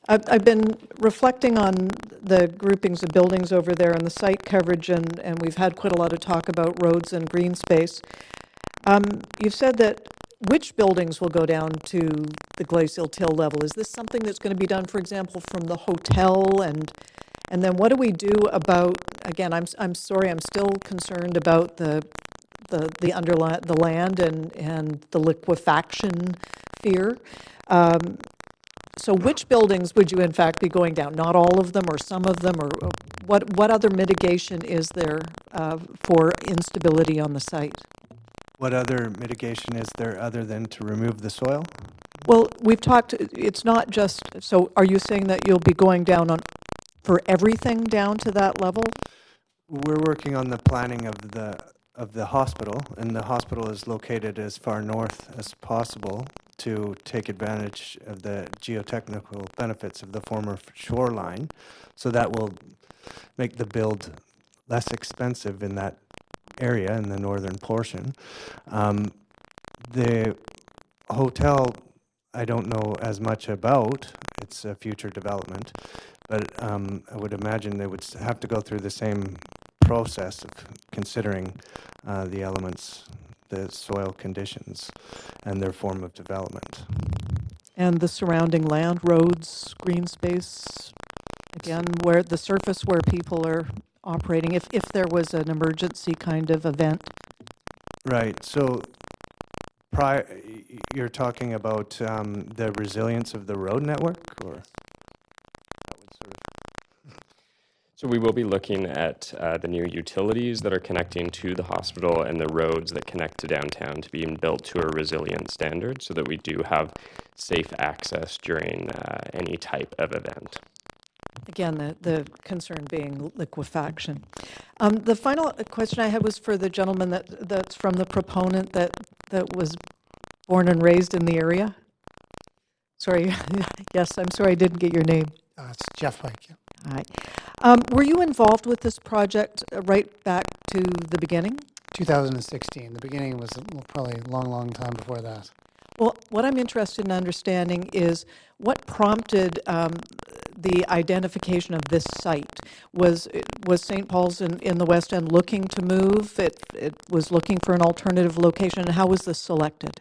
I've been reflecting on the groupings of buildings over there and the site coverage, and we've had quite a lot of talk about roads and green space. You've said that which buildings will go down to the glacial till level? Is this something that's going to be done, for example, from the hotel? And then what do we do about, again, I'm sorry, I'm still concerned about the land and the liquefaction fear. So which buildings would you in fact be going down? Not all of them or some of them, or what other mitigation is there for instability on the site? What other mitigation is there other than to remove the soil? Well, we've talked, it's not just, so are you saying that you'll be going down for everything down to that level? We're working on the planning of the hospital, and the hospital is located as far north as possible to take advantage of the geotechnical benefits of the former shoreline. So that will make the build less expensive in that area in the northern portion. The hotel, I don't know as much about. It's a future development, but I would imagine they would have to go through the same process of considering the elements, the soil conditions, and their form of development. And the surrounding land, roads, green space, again, where the surface where people are operating, if there was an emergency kind of event. Right. So you're talking about the resilience of the road network, or? That would sort of. So we will be looking at the new utilities that are connecting to the hospital and the roads that connect to downtown to being built to a resilient standard so that we do have safe access during any type of event. Again, the concern being liquefaction. The final question I had was for the gentleman that's from the proponent that was born and raised in the area. Sorry, yes, I'm sorry I didn't get your name. It's Jeff Pike. Yeah. Hi. Were you involved with this project right back to the beginning? 2016. The beginning was probably a long time before that. Well, what I'm interested in understanding is what prompted the identification of this site. Was St. Paul's in the West End looking to move? It was looking for an alternative location. And how was this selected?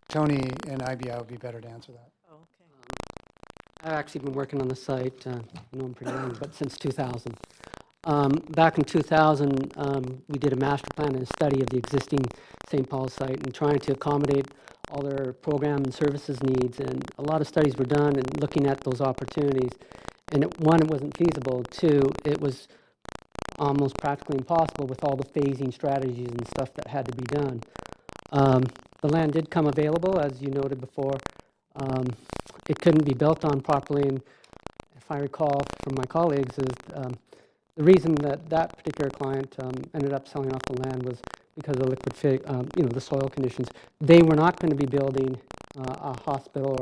Tony and IBI would be better to answer that. Oh, okay. I've actually been working on the site, I know I'm pretty young, but since 2000. Back in 2000, we did a master plan and a study of the existing St. Paul site and trying to accommodate all their program and services needs. And a lot of studies were done and looking at those opportunities. And one, it wasn't feasible. Two, it was almost practically impossible with all the phasing strategies and stuff that had to be done. The land did come available, as you noted before. It couldn't be built on properly, and if I recall from my colleagues, is the reason that that particular client ended up selling off the land was because of the the soil conditions. They were not going to be building a hospital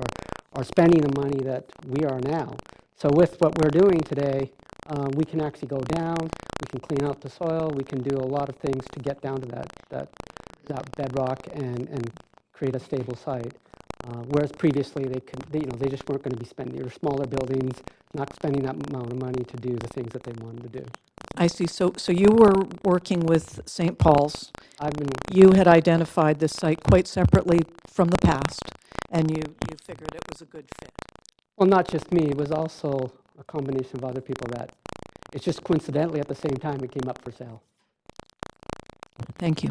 or spending the money that we are now. So with what we're doing today, we can actually go down, we can clean out the soil, we can do a lot of things to get down to that bedrock and create a stable site. Whereas previously they just weren't going to be spending, or smaller buildings, not spending that amount of money to do the things that they wanted to do. I see. So you were working with St. Paul's. You had identified this site quite separately from the past, and you figured it was a good fit. Well, not just me. It was also a combination of other people that it's just coincidentally at the same time it came up for sale. Thank you.